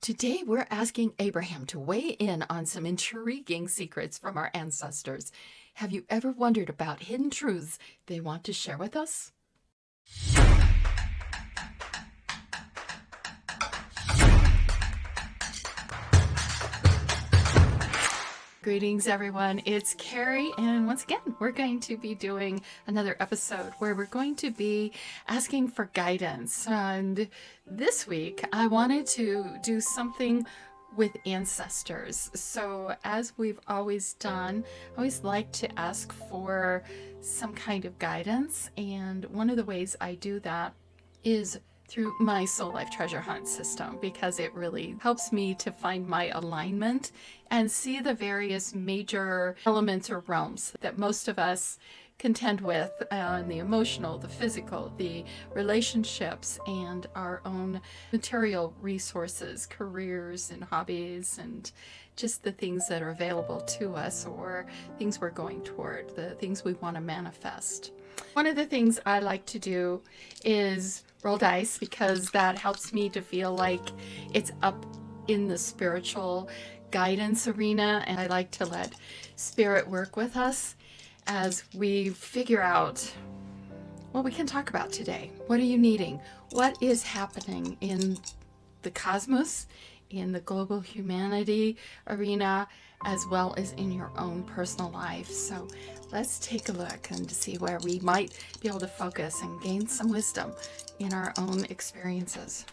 Today, we're asking Abraham to weigh in on some intriguing secrets from our ancestors. Have you ever wondered about hidden truths they want to share with us? Greetings, everyone. It's Carrie, and once again, we're going to be doing another episode where we're going to be asking for guidance. And this week, I wanted to do something with ancestors. So, as we've always done, I always like to ask for some kind of guidance. And one of the ways I do that is through my soul life treasure hunt system, because it really helps me to find my alignment and see the various major elements or realms that most of us contend with, the emotional, the physical, the relationships, and our own material resources, careers and hobbies, and just the things that are available to us or things we're going toward, the things we want to manifest. One of the things I like to do is roll dice, because that helps me to feel like it's up in the spiritual guidance arena, and I like to let spirit work with us as we figure out what we can talk about today. What are you needing? What is happening in the cosmos, in the global humanity arena, as well as in your own personal life? So let's take a look and see where we might be able to focus and gain some wisdom in our own experiences.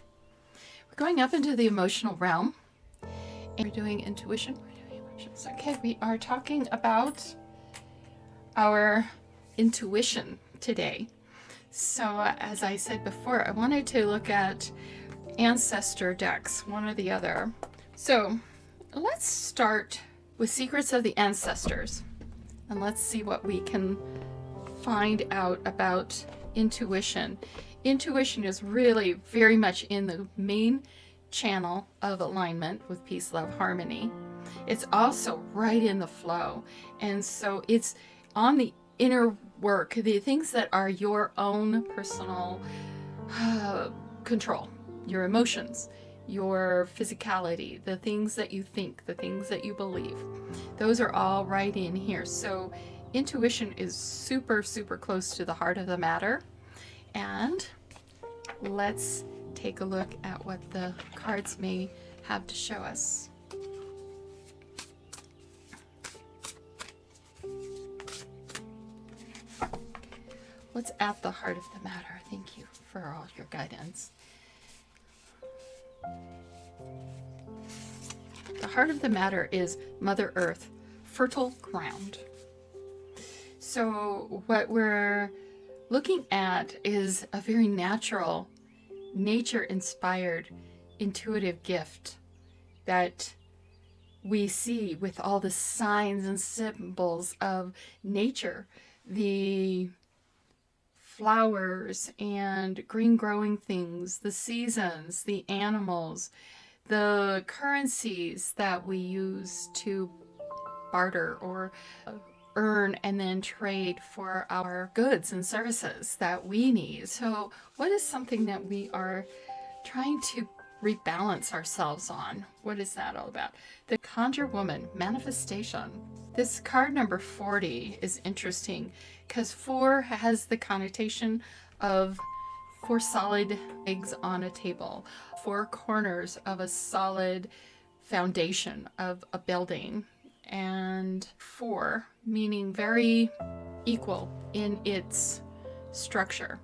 We're going up into the emotional realm, and we're doing intuition. We're doing emotions. Okay, we are talking about our intuition today. So as I said before, I wanted to look at ancestor decks, one or the other. So let's start with Secrets of the Ancestors, and let's see what we can find out about intuition. Intuition is really very much in the main channel of alignment with peace, love, harmony. It's also right in the flow, and so it's on the inner work, the things that are your own personal control, your emotions, your physicality, the things that you think, the things that you believe. Those are all right in here. So intuition is super, super close to the heart of the matter. And let's take a look at what the cards may have to show us. What's at the heart of the matter? Thank you for all your guidance. The heart of the matter is Mother Earth, fertile ground. So what we're looking at is a very natural, nature-inspired, intuitive gift that we see with all the signs and symbols of nature, the flowers and green growing things, the seasons, the animals, the currencies that we use to barter or earn and then trade for our goods and services that we need. So what is something that we are trying to rebalance ourselves on? What is that all about? The Conjure Woman, manifestation. This card number 40 is interesting because 4 has the connotation of 4 solid eggs on a table, 4 corners of a solid foundation of a building, and 4 meaning very equal in its structure.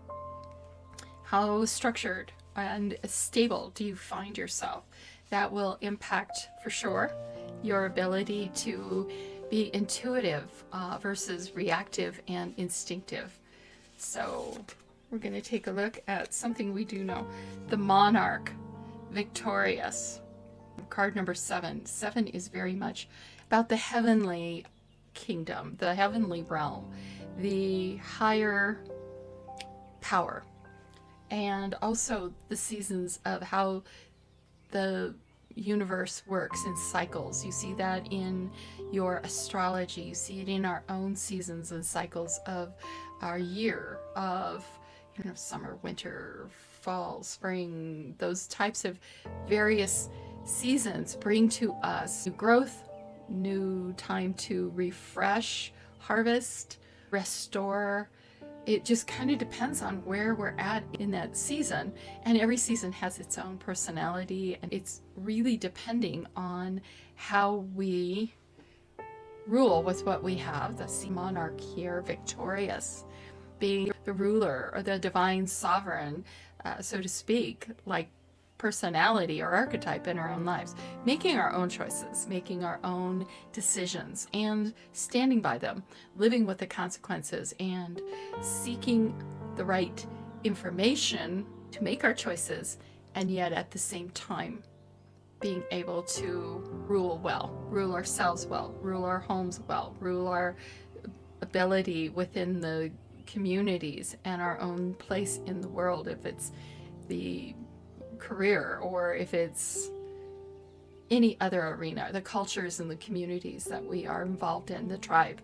How structured and stable do you find yourself? That will impact for sure your ability to be intuitive versus reactive and instinctive. So we're going to take a look at something we do know. The Monarch, victorious. Card number 7. 7 is very much about the heavenly kingdom, the heavenly realm, the higher power, and also the seasons of how the universe works in cycles. You see that in your astrology. You see it in our own seasons and cycles of our year, of summer, winter, fall, spring, those types of various seasons bring to us new growth, new time to refresh, harvest, restore. It just kind of depends on where we're at in that season. And every season has its own personality, and it's really depending on how we rule with what we have. The sea monarch here, victorious, being the ruler or the divine sovereign, so to speak, like personality or archetype in our own lives, making our own choices, making our own decisions, and standing by them, living with the consequences, and seeking the right information to make our choices, and yet at the same time being able to rule well, rule ourselves well, rule our homes well, rule our ability within the communities and our own place in the world, if it's the career or if it's any other arena, the cultures and the communities that we are involved in, the tribe.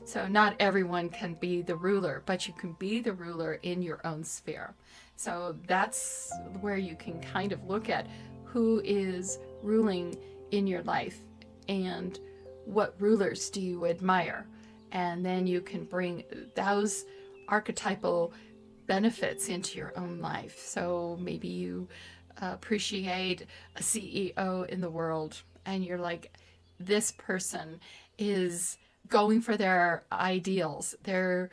So not everyone can be the ruler, but you can be the ruler in your own sphere. So that's where you can kind of look at who is ruling in your life and what rulers do you admire. And then you can bring those archetypal benefits into your own life. So maybe you appreciate a CEO in the world and you're like, this person is going for their ideals. They're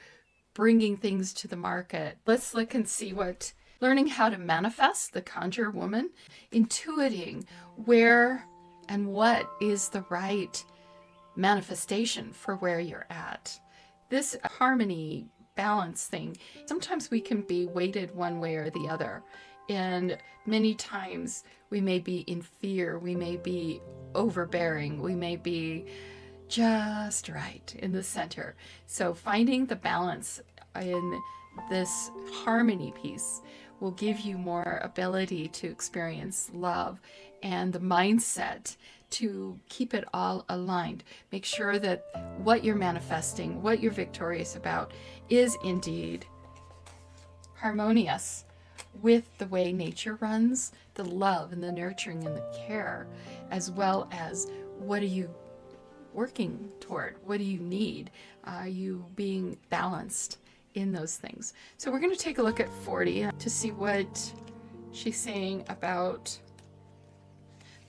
bringing things to the market. Let's look and see what learning how to manifest, the conjure woman, intuiting where and what is the right manifestation for where you're at. This harmony balance thing, sometimes we can be weighted one way or the other. And many times we may be in fear, we may be overbearing, we may be just right in the center. So finding the balance in this harmony piece will give you more ability to experience love and the mindset to keep it all aligned. Make sure that what you're manifesting, what you're victorious about, is indeed harmonious with the way nature runs, the love and the nurturing and the care, as well as what are you working toward? What do you need? Are you being balanced in those things? So we're going to take a look at 40 to see what she's saying about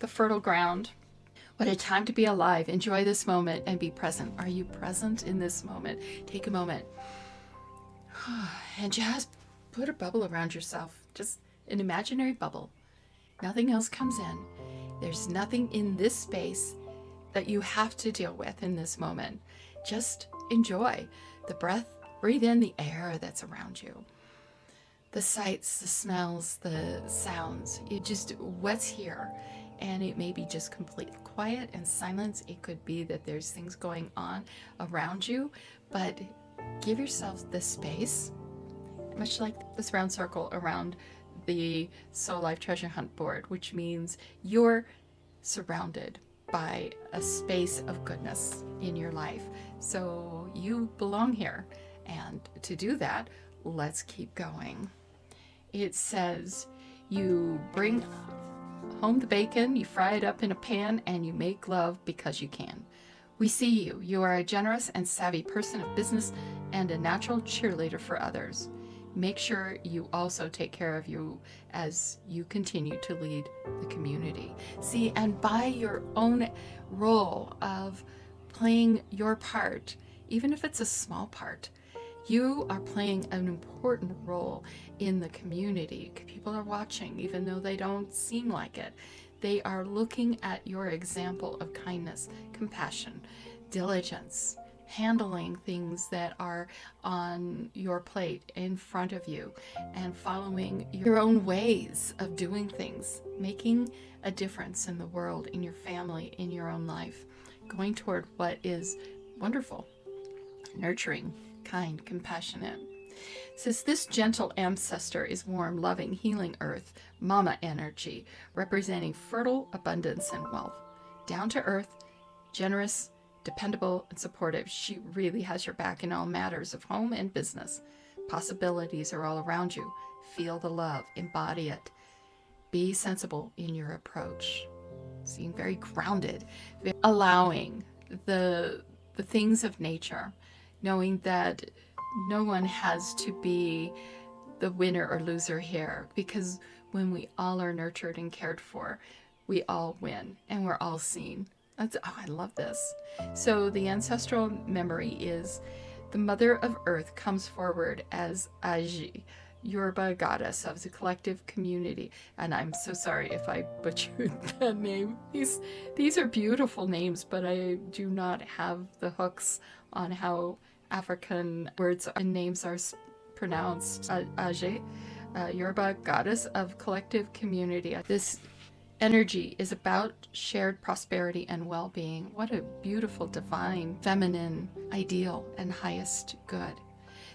the fertile ground. What a time to be alive. Enjoy this moment and be present. Are you present in this moment? Take a moment and just put a bubble around yourself. Just an imaginary bubble. Nothing else comes in. There's nothing in this space that you have to deal with in this moment. Just enjoy the breath. Breathe in the air that's around you. The sights, the smells, the sounds. It just what's here. And it may be just complete quiet and silence. It could be that there's things going on around you, but give yourself the space, much like this round circle around the Soul Life Treasure Hunt board, which means you're surrounded by a space of goodness in your life. So you belong here. And to do that, let's keep going. It says you bring home the bacon, you fry it up in a pan, and you make love because you can. We see you. You are a generous and savvy person of business and a natural cheerleader for others. Make sure you also take care of you as you continue to lead the community. See, and by your own role of playing your part, even if it's a small part, you are playing an important role in the community. People are watching, even though they don't seem like it. They are looking at your example of kindness, compassion, diligence, handling things that are on your plate in front of you, and following your own ways of doing things, making a difference in the world, in your family, in your own life, going toward what is wonderful, nurturing, kind, compassionate. It says this gentle ancestor is warm, loving, healing earth, mama energy, representing fertile abundance and wealth. Down to earth, generous, dependable, and supportive. She really has your back in all matters of home and business. Possibilities are all around you. Feel the love, embody it. Be sensible in your approach. being very grounded, allowing the things of nature, knowing that no one has to be the winner or loser here, because when we all are nurtured and cared for, we all win and we're all seen. I love this. So the ancestral memory is the Mother of Earth comes forward as Aji, Yoruba goddess of the collective community. And I'm so sorry if I butchered that name. These are beautiful names, but I do not have the hooks on how African words and names are pronounced. Aji, Yoruba goddess of collective community. This energy is about shared prosperity and well-being. What a beautiful, divine, feminine ideal and highest good.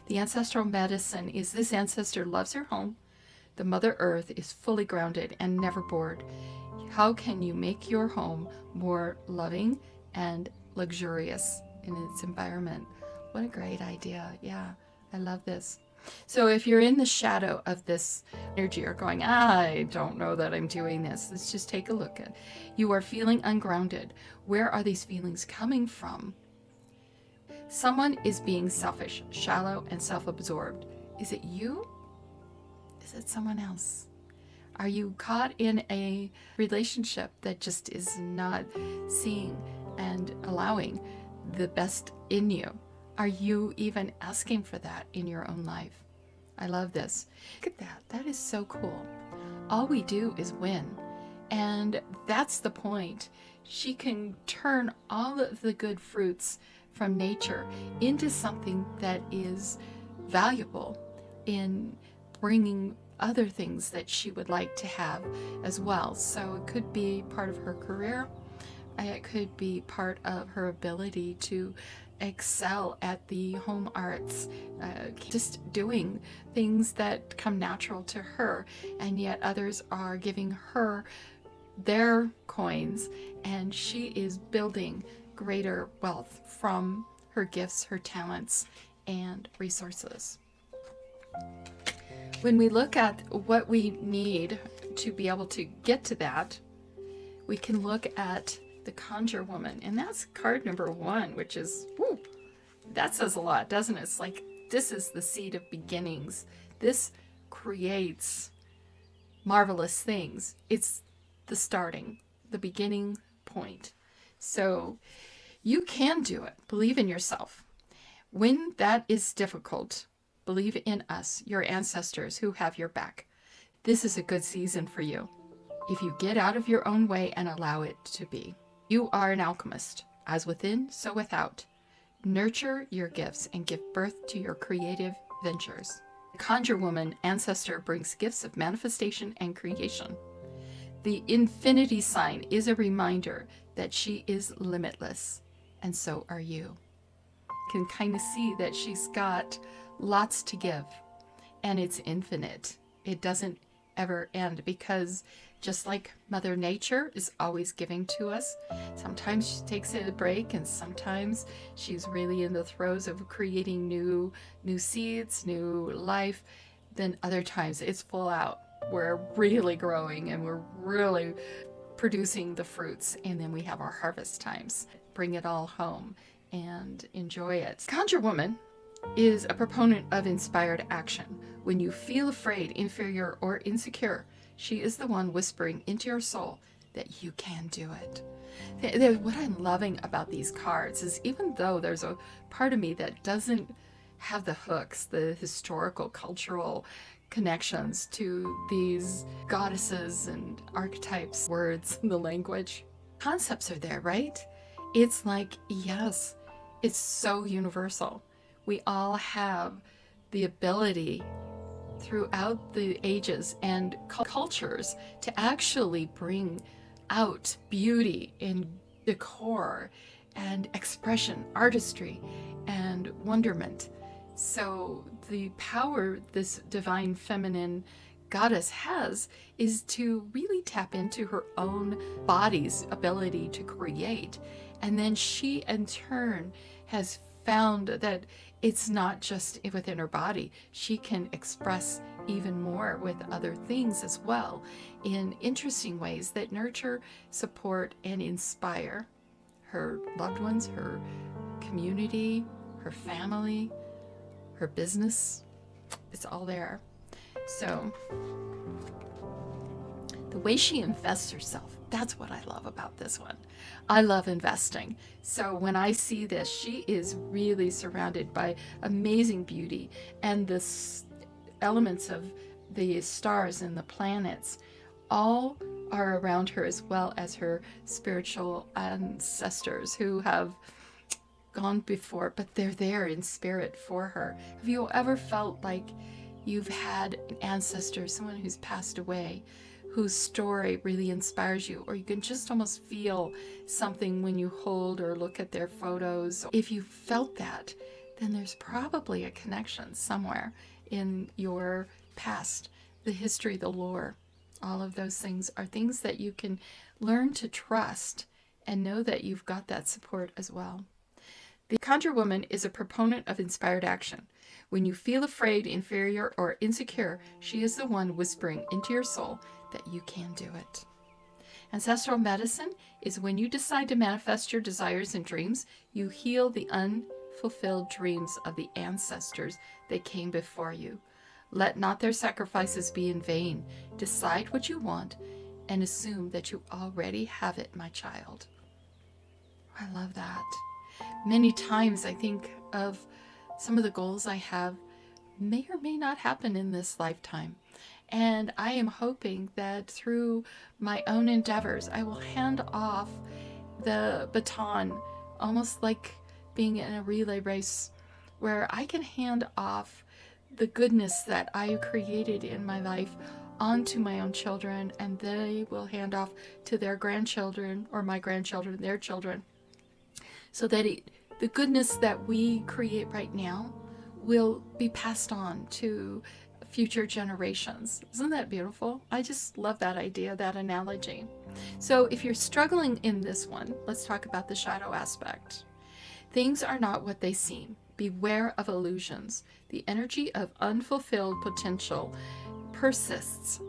The ancestral medicine is this ancestor loves her home. The Mother Earth is fully grounded and never bored. How can you make your home more loving and luxurious in its environment? What a great idea. Yeah, I love this. So if you're in the shadow of this energy or going, I don't know that I'm doing this, let's just take a look at. You are feeling ungrounded. Where are these feelings coming from? Someone is being selfish, shallow, and self-absorbed. Is it you? Is it someone else? Are you caught in a relationship that just is not seeing and allowing the best in you? Are you even asking for that in your own life? I love this. Look at that. That is so cool. All we do is win. And that's the point. She can turn all of the good fruits from nature into something that is valuable in bringing other things that she would like to have as well. So it could be part of her career. It could be part of her ability to excel at the home arts, just doing things that come natural to her, and yet others are giving her their coins, and she is building greater wealth from her gifts, her talents, and resources. When we look at what we need to be able to get to that, we can look at the Conjure Woman, and that's card number 1, which is, whoo, that says a lot, doesn't it? It's like, this is the seed of beginnings. This creates marvelous things. It's the starting, the beginning point. So you can do it. Believe in yourself. When that is difficult, believe in us, your ancestors who have your back. This is a good season for you, if you get out of your own way and allow it to be. You are an alchemist, as within, so without. Nurture your gifts and give birth to your creative ventures. The Conjure Woman ancestor brings gifts of manifestation and creation. The infinity sign is a reminder that she is limitless, and so are you. You can kind of see that she's got lots to give, and it's infinite. It doesn't ever end, because just like Mother Nature is always giving to us, sometimes she takes a break, and sometimes she's really in the throes of creating new seeds, new life. Then other times it's full out. We're really growing and we're really producing the fruits, and then we have our harvest times. Bring it all home and enjoy it. Conjure Woman is a proponent of inspired action. When you feel afraid, inferior, or insecure, she is the one whispering into your soul that you can do it. What I'm loving about these cards is, even though there's a part of me that doesn't have the hooks, the historical, cultural connections to these goddesses and archetypes, words, the language, concepts are there, right? It's like, yes, it's so universal. We all have the ability throughout the ages and cultures to actually bring out beauty in decor and expression, artistry, and wonderment. So the power this divine feminine goddess has is to really tap into her own body's ability to create. And then she in turn has found that it's not just within her body. She can express even more with other things as well in interesting ways that nurture, support, and inspire her loved ones, her community, her family, her business. It's all there. So the way she invests herself, that's what I love about this one. I love investing. So when I see this, she is really surrounded by amazing beauty, and the elements of the stars and the planets all are around her, as well as her spiritual ancestors who have gone before, but they're there in spirit for her. Have you ever felt like you've had an ancestor, someone who's passed away, whose story really inspires you, or you can just almost feel something when you hold or look at their photos? If you felt that, then there's probably a connection somewhere in your past, the history, the lore. All of those things are things that you can learn to trust and know that you've got that support as well. The Conjure Woman is a proponent of inspired action. When you feel afraid, inferior, or insecure, she is the one whispering into your soul that you can do it. Ancestral medicine is when you decide to manifest your desires and dreams, you heal the unfulfilled dreams of the ancestors that came before you. Let not their sacrifices be in vain. Decide what you want and assume that you already have it, my child. I love that. Many times I think of some of the goals I have may or may not happen in this lifetime. And I am hoping that through my own endeavors, I will hand off the baton, almost like being in a relay race, where I can hand off the goodness that I created in my life onto my own children, and they will hand off to their grandchildren, or my grandchildren, their children, so that the goodness that we create right now will be passed on to future generations. Isn't that beautiful? I just love that idea, that analogy. So if you're struggling in this one, let's talk about the shadow aspect. Things are not what they seem. Beware of illusions. The energy of unfulfilled potential persists.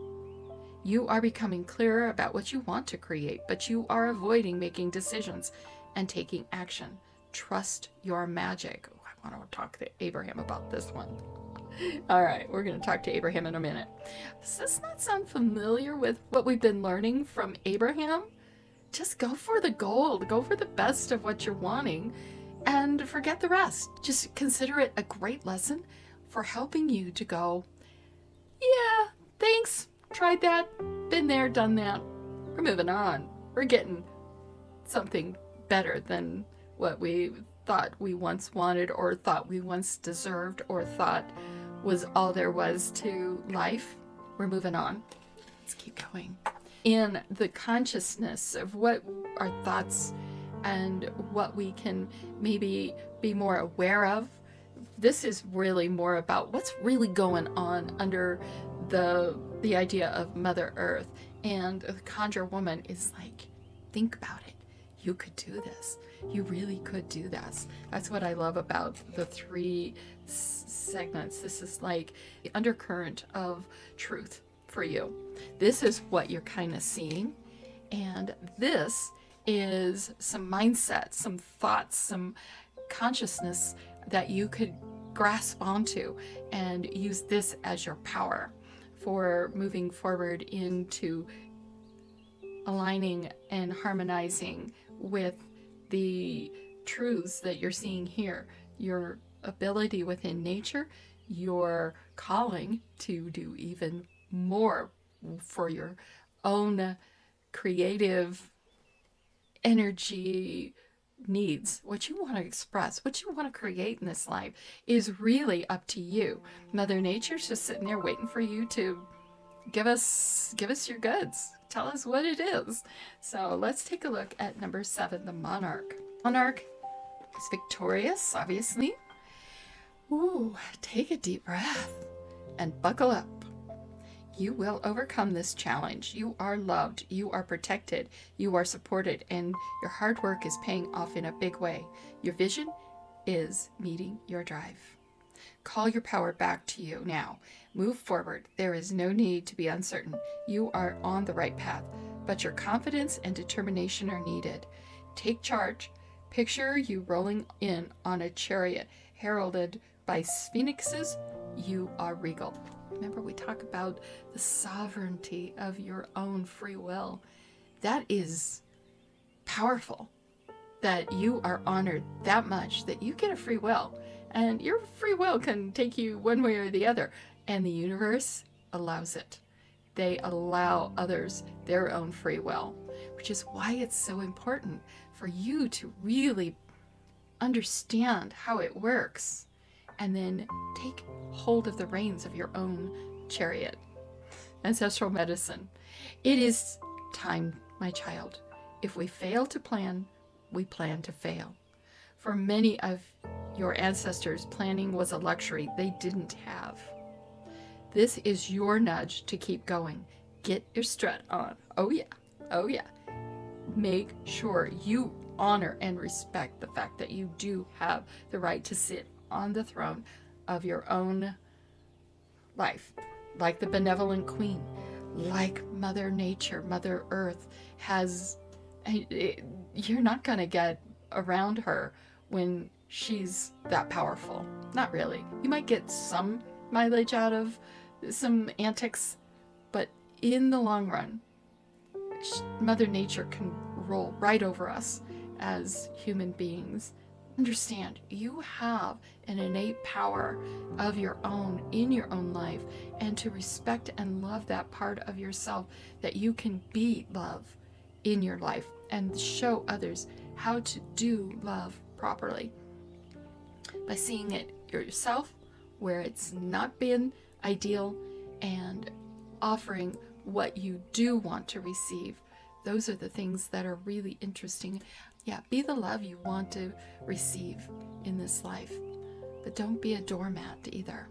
You are becoming clearer about what you want to create, but you are avoiding making decisions and taking action. Trust your magic. Oh, I want to talk to Abraham about this one. All right, we're going to talk to Abraham in a minute. Does this not sound familiar with what we've been learning from Abraham? Just go for the gold. Go for the best of what you're wanting and forget the rest. Just consider it a great lesson for helping you to go, yeah, thanks, tried that, been there, done that. We're moving on. We're getting something better than what we thought we once wanted, or thought we once deserved, or thought was all there was to life. We're moving on. Let's keep going. In the consciousness of what our thoughts and what we can maybe be more aware of, this is really more about what's really going on under the idea of Mother Earth. And the Conjure Woman is like, think about it. You could do this. You really could do this. That's what I love about the three segments. This is like the undercurrent of truth for you. This is what you're kind of seeing. And this is some mindset, some thoughts, some consciousness that you could grasp onto and use this as your power for moving forward into aligning and harmonizing with the truths that you're seeing here, your ability within nature, your calling to do even more for your own creative energy needs. What you want to express, what you want to create in this life is really up to you. Mother Nature's just sitting there waiting for you to give us your goods. Tell us what it is. So let's take a look at number 7, the Monarch. Monarch is victorious, obviously. Ooh, take a deep breath and buckle up. You will overcome this challenge. You are loved, you are protected, you are supported, and your hard work is paying off in a big way. Your vision is meeting your drive. Call your power back to you now. Move forward. There is no need to be uncertain. You are on the right path, but your confidence and determination are needed. Take charge. Picture you rolling in on a chariot heralded by phoenixes. You are regal. Remember, we talk about the sovereignty of your own free will. That is powerful, that you are honored that much that you get a free will. And your free will can take you one way or the other. And the universe allows it. They allow others their own free will, which is why it's so important for you to really understand how it works and then take hold of the reins of your own chariot. Ancestral medicine. It is time, my child. If we fail to plan, we plan to fail. For many of your ancestors, planning was a luxury they didn't have. This is your nudge to keep going. Get your strut on. Oh yeah. Oh yeah. Make sure you honor and respect the fact that you do have the right to sit on the throne of your own life, like the benevolent queen, like Mother Nature, Mother Earth has. You're not going to get around her when she's that powerful. Not really. You might get some mileage out of some antics, but in the long run, Mother Nature can roll right over us as human beings. Understand, you have an innate power of your own in your own life, and to respect and love that part of yourself, that you can be love in your life and show others how to do love properly by seeing it yourself where it's not been ideal and offering what you do want to receive. Those are the things that are really interesting. Yeah, be the love you want to receive in this life, but don't be a doormat either.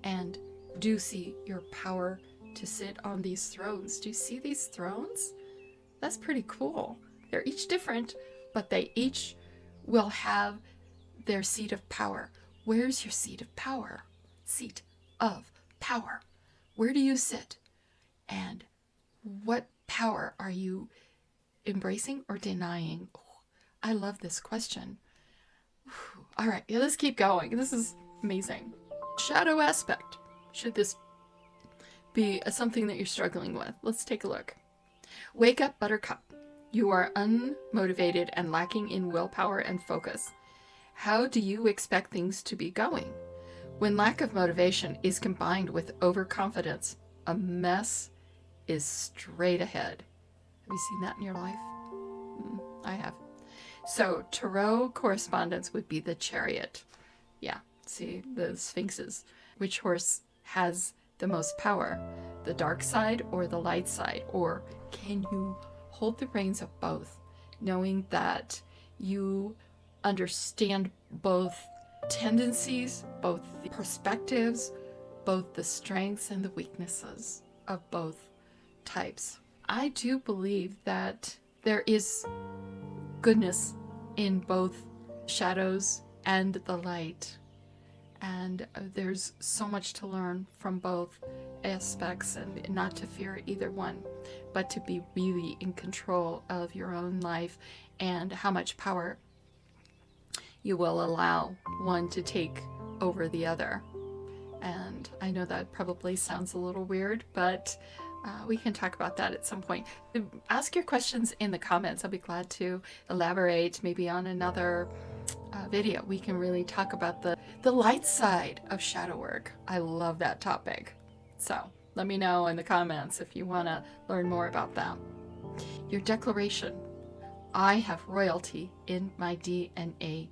And do see your power to sit on these thrones. Do you see these thrones? That's pretty cool. They're each different, but they each will have their seat of power. Where's your seat of power? Seat of power. Where do you sit? And what power are you embracing or denying? I love this question. All right, let's keep going. This is amazing. Shadow aspect. Should this be something that you're struggling with? Let's take a look. Wake up, Buttercup. You are unmotivated and lacking in willpower and focus. How do you expect things to be going? When lack of motivation is combined with overconfidence, a mess is straight ahead. Have you seen that in your life? I have. So tarot correspondence would be the Chariot. Yeah, see the Sphinxes. Which horse has the most power? The dark side or the light side? Or can you hold the reins of both, knowing that you understand both tendencies, both the perspectives, both the strengths and the weaknesses of both types? I do believe that there is goodness in both shadows and the light. And there's so much to learn from both aspects, and not to fear either one, but to be really in control of your own life and how much power you will allow one to take over the other. And I know that probably sounds a little weird, but we can talk about that at some point. Ask your questions in the comments. I'll be glad to elaborate maybe on another video. We can really talk about the light side of shadow work. I love that topic. So let me know in the comments if you want to learn more about that. Your declaration. I have royalty in my DNA.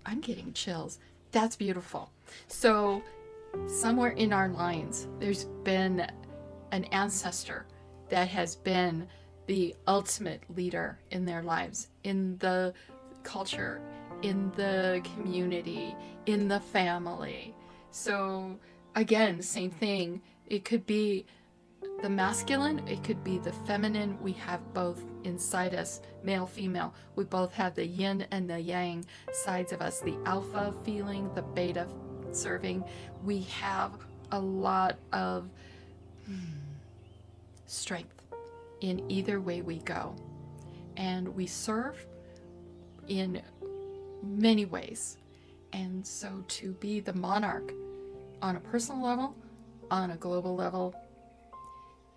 I'm getting chills. That's beautiful. So somewhere in our lines, there's been an ancestor that has been the ultimate leader in their lives, in the culture, in the community, in the family. So again, same thing. It could be the masculine, it could be the feminine. We have both inside us, male, female. We both have the yin and the yang sides of us, the alpha feeling, the beta serving. We have a lot of strength in either way we go. And we serve in many ways. And so to be the monarch on a personal level, on a global level,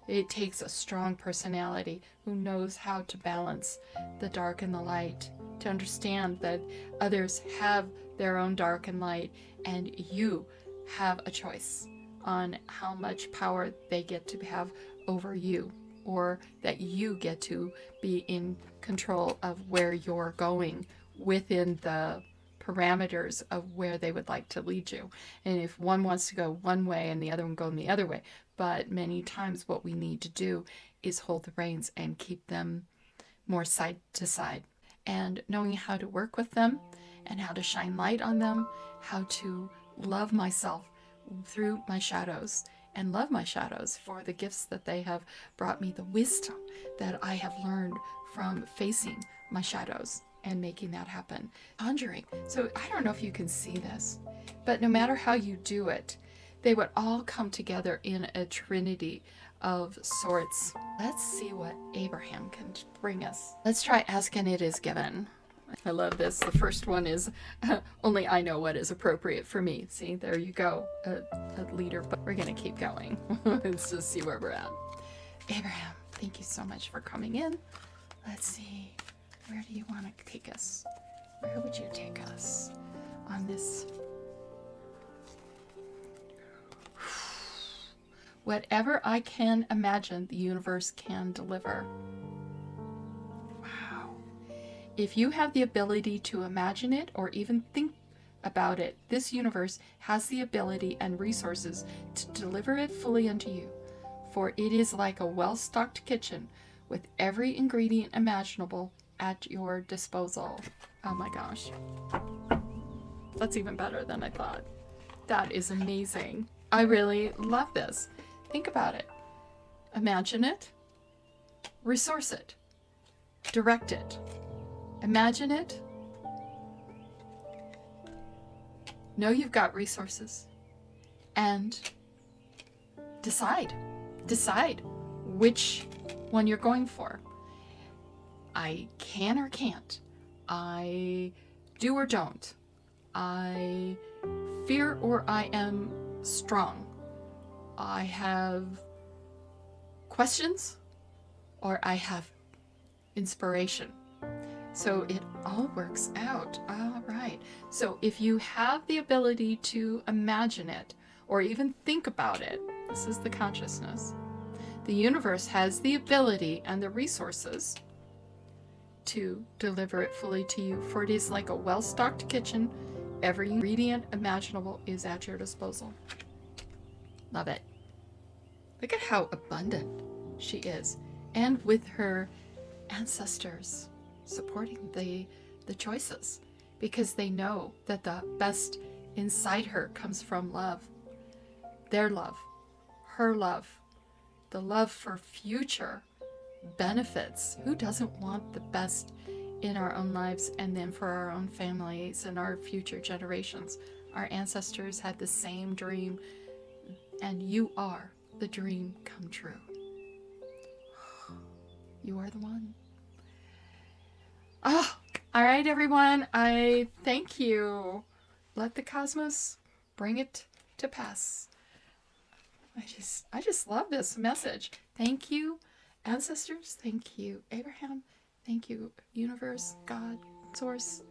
it takes a strong personality who knows how to balance the dark and the light, to understand that others have their own dark and light, and you have a choice on how much power they get to have over you, or that you get to be in control of where you're going within the parameters of where they would like to lead you. And if one wants to go one way and the other one going the other way, but many times what we need to do is hold the reins and keep them more side to side. And knowing how to work with them and how to shine light on them, how to love myself through my shadows and love my shadows for the gifts that they have brought me, the wisdom that I have learned from facing my shadows and making that happen. Conjuring. So I don't know if you can see this, but no matter how you do it, they would all come together in a trinity of sorts. Let's see what Abraham can bring us. Let's try Ask and It Is Given. I love this. The first one is only I know what is appropriate for me. See, there you go, a leader. But we're going to keep going. Let's just see where we're at. Abraham, thank you so much for coming in. Let's see. Where do you want to take us? Where would you take us on this? Whatever I can imagine, the universe can deliver. Wow. If you have the ability to imagine it or even think about it, this universe has the ability and resources to deliver it fully unto you. For it is like a well-stocked kitchen with every ingredient imaginable at your disposal. Oh my gosh. That's even better than I thought. That is amazing. I really love this. Think about it. Imagine it. Resource it. Direct it. Imagine it. Know you've got resources. And decide. Decide which one you're going for. I can or can't. I do or don't. I fear or I am strong. I have questions or I have inspiration. So it all works out. All right. So if you have the ability to imagine it or even think about it, this is the consciousness. The universe has the ability and the resources to deliver it fully to you, for it is like a well-stocked kitchen. Every ingredient imaginable is at your disposal. Love it. Look at how abundant she is, and with her ancestors supporting the choices, because they know that the best inside her comes from love. Their love, her love, the love for future benefits. Who doesn't want the best in our own lives and then for our own families and our future generations? Our ancestors had the same dream, and you are the dream come true. You are the one. Oh, all right, everyone. I thank you. Let the cosmos bring it to pass. I just love this message. Thank you, ancestors. Thank you, Abraham. Thank you, universe, God, source.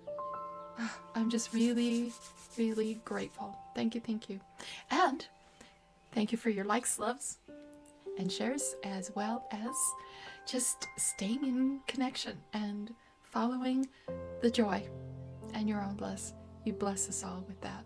I'm just really, really grateful. Thank you, thank you. And thank you for your likes, loves, and shares, as well as just staying in connection and following the joy and your own bliss. You bless us all with that.